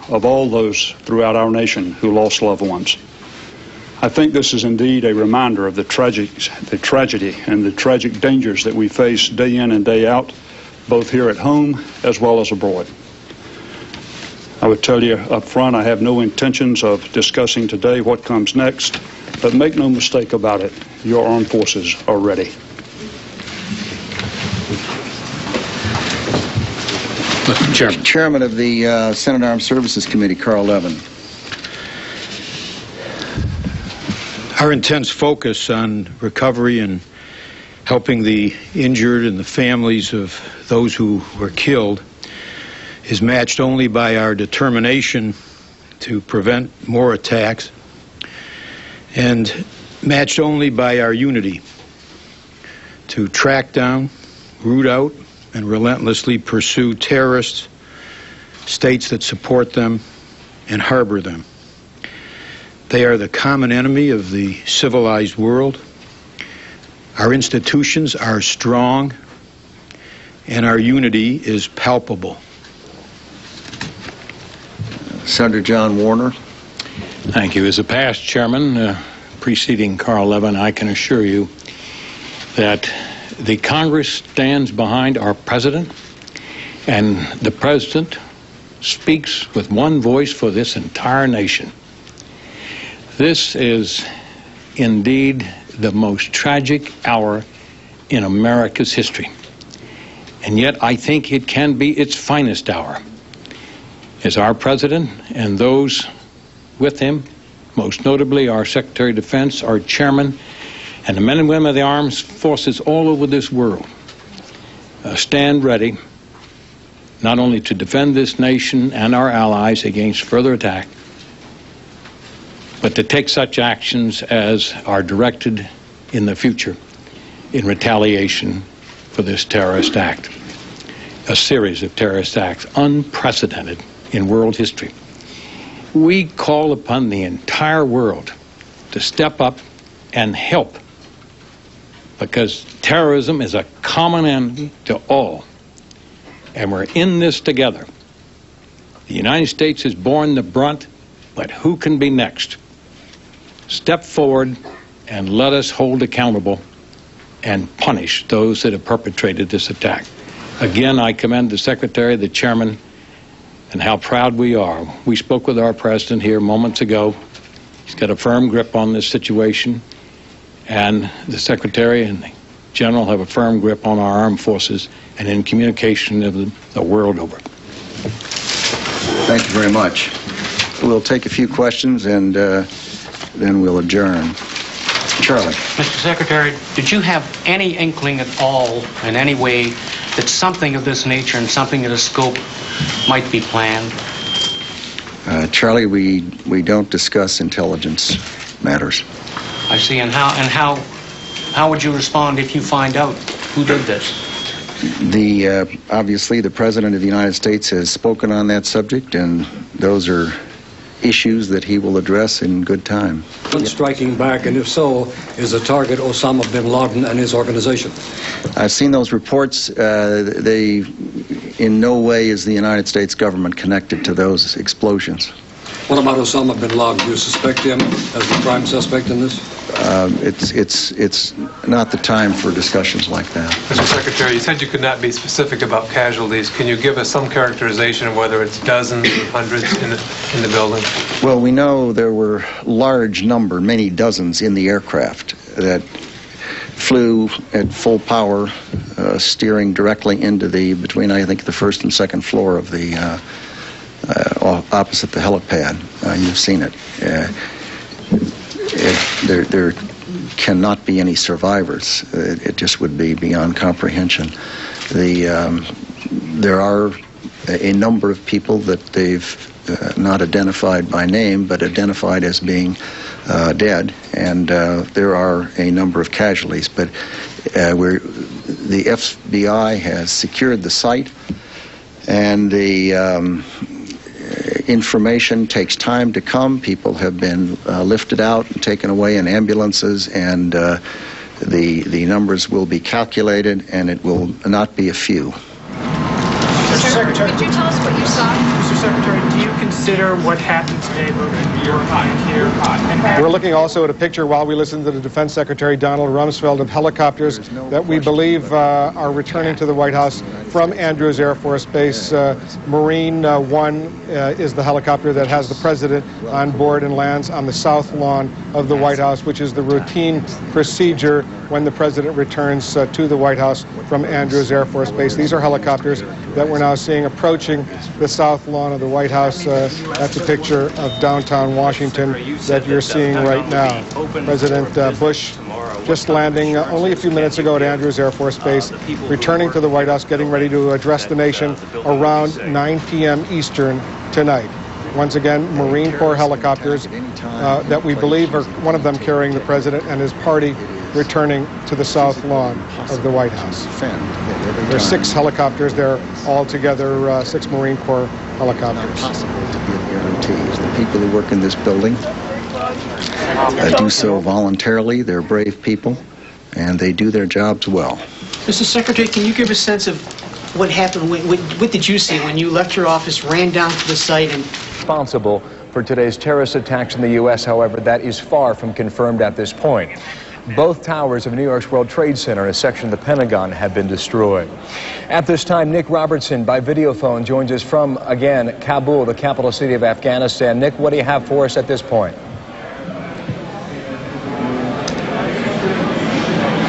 of all those throughout our nation who lost loved ones. I think this is indeed a reminder of the tragedy and the tragic dangers that we face day in and day out, both here at home as well as abroad. I would tell you up front, I have no intentions of discussing today what comes next, but make no mistake about it, your armed forces are ready. Mr. Chairman. Chairman of the Senate Armed Services Committee, Carl Levin. Our intense focus on recovery and helping the injured and the families of those who were killed is matched only by our determination to prevent more attacks and matched only by our unity to track down, root out, and relentlessly pursue terrorists, states that support them, and harbor them. They are the common enemy of the civilized world. Our institutions are strong, and our unity is palpable. Senator John Warner. Thank you. As a past chairman preceding Carl Levin, I can assure you that the Congress stands behind our president, and the president speaks with one voice for this entire nation. This is indeed the most tragic hour in America's history, and yet I think it can be its finest hour, as our president and those with him, most notably our Secretary of Defense, our chairman, and the men and women of the armed forces all over this world stand ready not only to defend this nation and our allies against further attack, but to take such actions as are directed in the future in retaliation for this terrorist act. A series of terrorist acts unprecedented in world history. We call upon the entire world to step up and help, because terrorism is a common enemy to all, and we're in this together. The United States has borne the brunt, but who can be next? Step forward and let us hold accountable and punish those that have perpetrated this attack. Again, I commend the Secretary, the Chairman, and how proud we are. We spoke with our President here moments ago. He's got a firm grip on this situation, and the Secretary and the General have a firm grip on our armed forces and in communication of the world over. Thank you very much. We'll take a few questions and then we'll adjourn. Charlie. Mr. Secretary, did you have any inkling at all, in any way, that something of this nature and something of this scope might be planned? Charlie, we don't discuss intelligence matters. I see. And how would you respond if you find out who did this? Obviously, the President of the United States has spoken on that subject, and those are issues that he will address in good time. Striking back, and if so, is the target Osama bin Laden and his organization? I've seen those reports. They, in no way is the United States government connected to those explosions. What about Osama bin Laden? Do you suspect him as the prime suspect in this? It's not the time for discussions like that. Mr. Secretary, you said you could not be specific about casualties. Can you give us some characterization of whether it's dozens or hundreds in the building? Well, we know there were many dozens in the aircraft that flew at full power, steering directly into between I think the first and second floor of the opposite the helipad. You've seen it. There cannot be any survivors. It just would be beyond comprehension. There are a number of people that they've not identified by name, but identified as being dead, and there are a number of casualties. But the FBI has secured the site, and the information takes time to come. People have been lifted out and taken away in ambulances, and the numbers will be calculated, and it will not be a few. Mr. Secretary, could you tell us what you saw? Mr. Secretary, do you consider consider what happened today We're looking also at a picture while we listen to the Defense Secretary Donald Rumsfeld of helicopters that we believe are returning to the White House from Andrews Air Force Base. Marine One is the helicopter that has the president on board and lands on the south lawn of the White House, which is the routine procedure when the president returns to the White House from Andrews Air Force Base. These are helicopters that we're now seeing approaching the south lawn of the White House. That's a picture of downtown Washington that you're seeing right now. President Bush just landing only a few minutes ago at Andrews Air Force Base, returning to the White House, getting ready to address the nation around 9 p.m. Eastern tonight. Once again, Marine Corps helicopters that we believe are one of them carrying the president and his party returning to the south lawn of the White House. There are 6 helicopters there altogether, 6 Marine Corps helicopters. The people who work in this building do so voluntarily. They're brave people, and they do their jobs well. Mr. Secretary, can you give a sense of what happened? What did you see when you left your office, ran down to the site, and... Responsible for today's terrorist attacks in the U.S., however, that is far from confirmed at this point. Both towers of New York's World Trade Center and a section of the Pentagon have been destroyed. At this time, Nick Robertson by video phone joins us from, again, Kabul, the capital city of Afghanistan. Nick, what do you have for us at this point?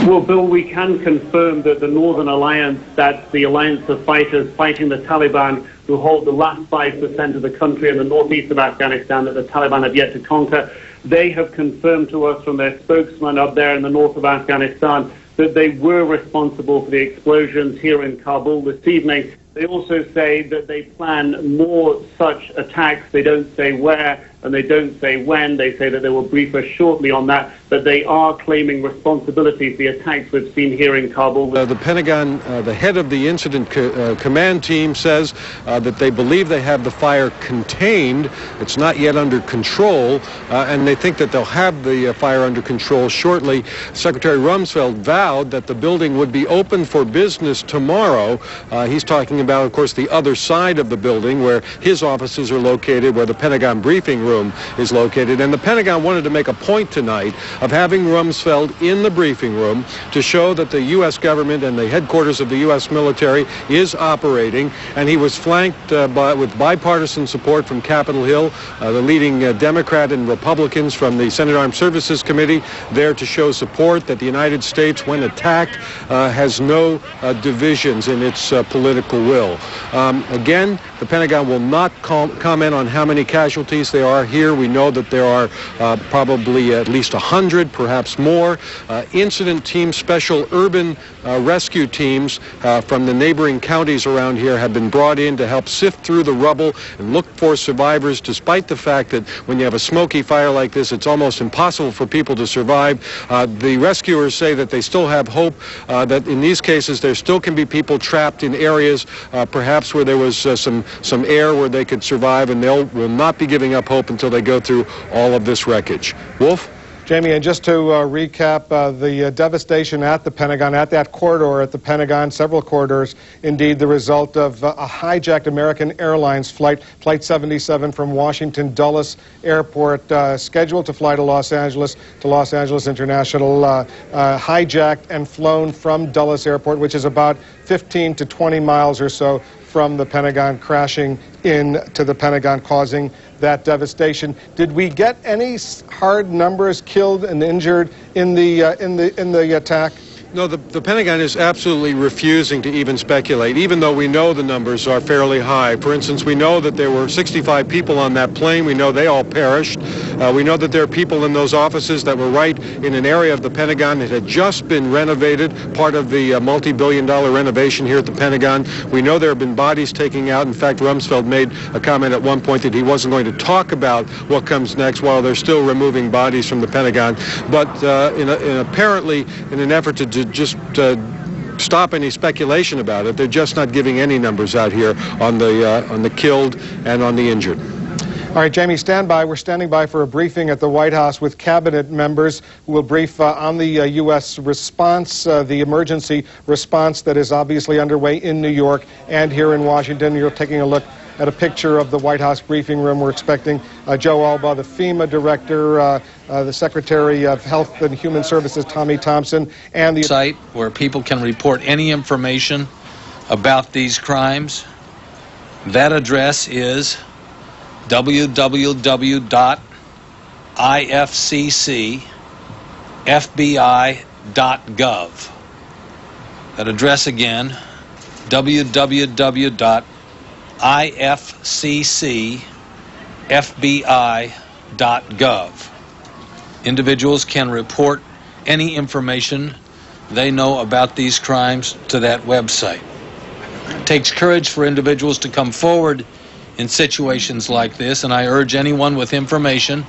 Well, Bill, we can confirm that the Northern Alliance, that's the alliance of fighters fighting the Taliban, who hold the last 5% of the country in the northeast of Afghanistan that the Taliban have yet to conquer, they have confirmed to us from their spokesman up there in the north of Afghanistan that they were responsible for the explosions here in Kabul this evening. They also say that they plan more such attacks. They don't say where and they don't say when. They say that they will brief us shortly on that, but they are claiming responsibility for the attacks we've seen here in Kabul. The Pentagon, the head of the incident command team says that they believe they have the fire contained. It's not yet under control, and they think that they'll have the fire under control shortly. Secretary Rumsfeld vowed that the building would be open for business tomorrow. He's talking about, of course, the other side of the building where his offices are located, where the Pentagon briefing room is located. And the Pentagon wanted to make a point tonight of having Rumsfeld in the briefing room to show that the U.S. government and the headquarters of the U.S. military is operating. And he was flanked with bipartisan support from Capitol Hill, the leading Democrat and Republicans from the Senate Armed Services Committee there to show support that the United States, when attacked, has no divisions in its political will. Again, the Pentagon will not comment on how many casualties there are here. We know that there are probably at least 100, perhaps more. Incident teams, special urban rescue teams from the neighboring counties around here have been brought in to help sift through the rubble and look for survivors, despite the fact that when you have a smoky fire like this, it's almost impossible for people to survive. The rescuers say that they still have hope, that in these cases there still can be people trapped in areas perhaps where there was some air where they could survive, and they will not be giving up hope until they go through all of this wreckage. Wolf? Jamie, and just to recap, the devastation at the Pentagon, at that corridor at the Pentagon, several corridors, indeed the result of a hijacked American Airlines flight 77 from Washington Dulles Airport, scheduled to fly to Los Angeles International, hijacked and flown from Dulles Airport, which is about 15 to 20 miles or so from the Pentagon, crashing into the Pentagon, causing that devastation. Did we get any hard numbers killed and injured in the attack? No, the Pentagon is absolutely refusing to even speculate, even though we know the numbers are fairly high. For instance, we know that there were 65 people on that plane. We know they all perished. We know that there are people in those offices that were right in an area of the Pentagon that had just been renovated, part of the multi-billion-dollar renovation here at the Pentagon. We know there have been bodies taken out. In fact, Rumsfeld made a comment at one point that he wasn't going to talk about what comes next while they're still removing bodies from the Pentagon. But apparently, in an effort to just stop any speculation about it, they're just not giving any numbers out here on the killed and on the injured. All right, Jamie, stand by. We're standing by for a briefing at the White House with cabinet members who will brief on the U.S. response, the emergency response that is obviously underway in New York and here in Washington. You're taking a look at a picture of the White House briefing room. We're expecting Joe Alba, the FEMA director, the Secretary of Health and Human Services, Tommy Thompson, and the site where people can report any information about these crimes. That address is www.ifccfbi.gov. That address again, www.ifccfbi.gov. Individuals can report any information they know about these crimes to that website. It takes courage for individuals to come forward in situations like this, and I urge anyone with information